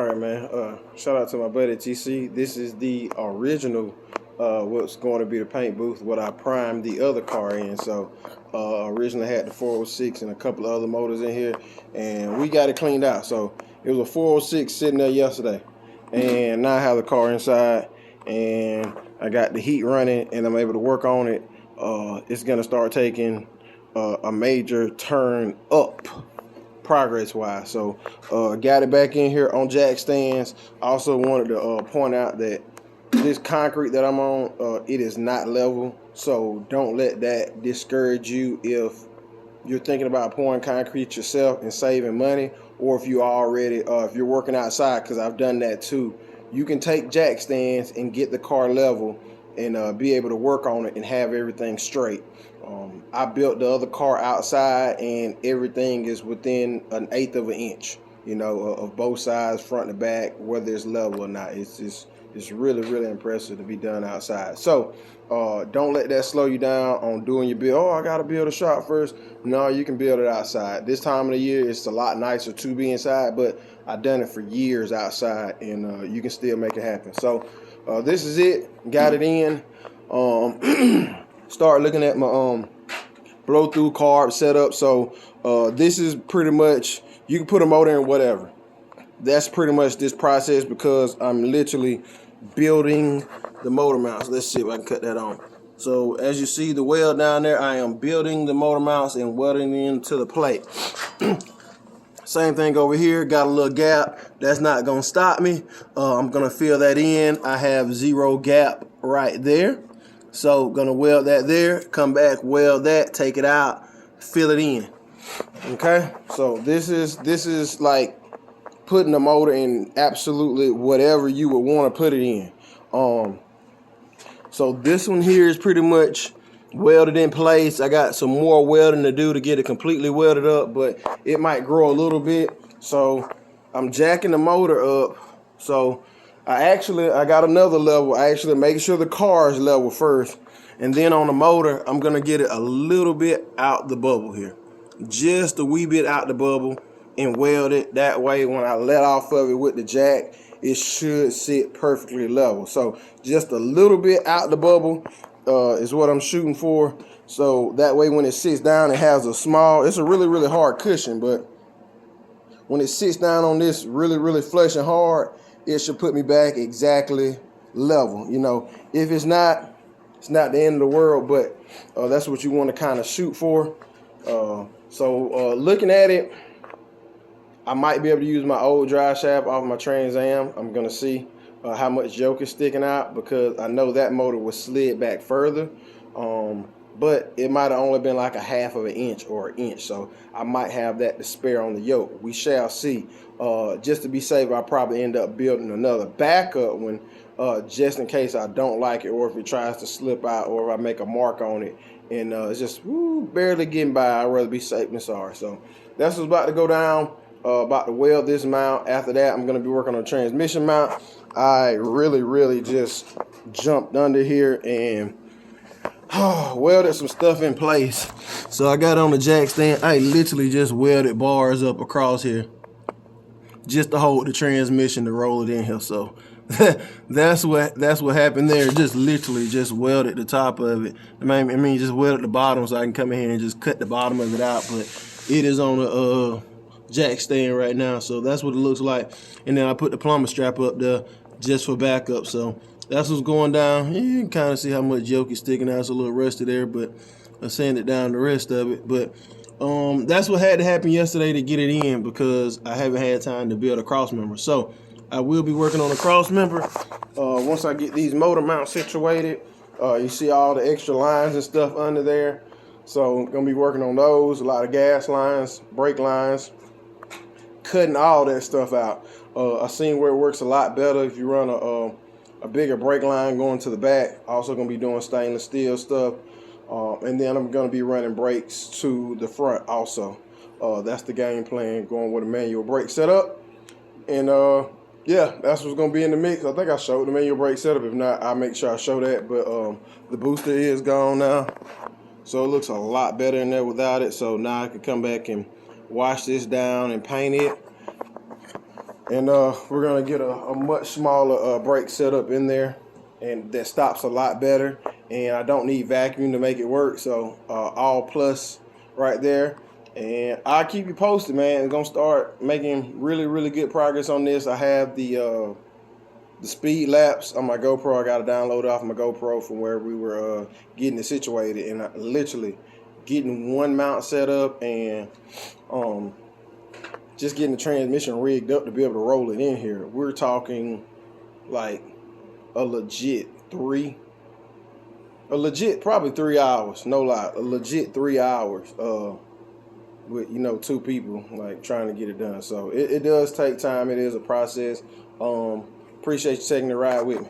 All right, man. Shout out to my buddy TC. This is the original, what's going to be the paint booth, what I primed the other car in. So, originally had the 406 and a couple of other motors in here, and we got it cleaned out. So, it was a 406 sitting there yesterday, and now I have the car inside, and I got the heat running, and I'm able to work on it. It's going to start taking a major turn up progress wise. So got it back in here on jack stands. I also wanted to point out that this concrete that I'm on, it is not level, so don't let that discourage you if you're thinking about pouring concrete yourself and saving money, or if you already if you're working outside, because I've done that too. You can take jack stands and get the car level and be able to work on it and have everything straight. I built the other car outside, and everything is within 1/8 of an inch, of both sides, front to back, whether it's level or not. It's really, really impressive to be done outside. So don't let that slow you down on doing your build. Oh, I got to build a shop first. No, you can build it outside. This time of the year, it's a lot nicer to be inside, but I've done it for years outside, and you can still make it happen. So this is it. Got it in. Start looking at my blow through carb setup. So this is pretty much, you can put a motor in whatever. That's pretty much this process, because I'm literally building the motor mounts. Let's see if I can cut that on. So as you see the weld down there, I am building the motor mounts and welding into the plate. Same thing over here, got a little gap. That's not gonna stop me. I'm gonna fill that in. I have 0 gap right there. So gonna weld that there, come back, weld that, take it out, fill it in. Okay, so this is like putting the motor in absolutely whatever you would want to put it in. So this one here is pretty much welded in place. I got some more welding to do to get it completely welded up, but it might grow a little bit. So I'm jacking the motor up. So I got another level. I actually make sure the car is level first, and then on the motor, I'm gonna get it a little bit out the bubble here, just a wee bit out the bubble, and weld it. That way, when I let off of it with the jack, it should sit perfectly level. So just a little bit out the bubble is what I'm shooting for. So that way, when it sits down, it has it's a really, really hard cushion, but when it sits down on this really, really flush and hard, it should put me back exactly level. If it's not the end of the world, but that's what you want to kind of shoot for. So looking at it, I might be able to use my old drive shaft off my Trans Am. I'm going to see how much yoke is sticking out, because I know that motor was slid back further. But it might have only been like 1/2 of an inch or an inch, so I might have that to spare on the yoke. We shall see. Just to be safe, I'll probably end up building another backup one, just in case I don't like it, or if it tries to slip out, or if I make a mark on it and it's just barely getting by. I'd rather be safe than sorry. So that's what's about to go down. About to weld this mount. After that, I'm going to be working on a transmission mount. I really just jumped under here and welded some stuff in place. So I got on the jack stand. I literally just welded bars up across here just to hold the transmission to roll it in here. So that's what happened there. Just literally just welded the top of it. I mean just welded the bottom so I can come in here and just cut the bottom of it out. But it is on a jack stand right now, so that's what it looks like. And then I put the plumber strap up there just for backup. So that's what's going down. You can kind of see how much yoke is sticking out. It's a little rusty there, but I sanded down the rest of it. But that's what had to happen yesterday to get it in, because I haven't had time to build a cross member. So I will be working on a cross member once I get these motor mounts situated. You see all the extra lines and stuff under there. So I'm gonna be working on those. A lot of gas lines, brake lines, cutting all that stuff out. I've seen where it works a lot better if you run a bigger brake line going to the back. Also going to be doing stainless steel stuff. And then I'm going to be running brakes to the front also. That's the game plan, going with a manual brake setup. And yeah, that's what's going to be in the mix. I think I showed the manual brake setup. If not, I'll make sure I show that. But the booster is gone now. So it looks a lot better in there without it. So now I can come back and wash this down and paint it. And we're gonna get a much smaller brake setup in there, and that stops a lot better. And I don't need vacuum to make it work, so all plus right there. And I'll keep you posted, man. I'm gonna start making really good progress on this. I have the speed laps on my GoPro. I got to download it off my GoPro from where we were getting it situated, and I literally getting one mount set up and just getting the transmission rigged up to be able to roll it in here. We're talking like a legit probably 3 hours, no lie, a legit 3 hours with, you know, two people like trying to get it done. So it does take time. It is a process. Appreciate you taking the ride with me.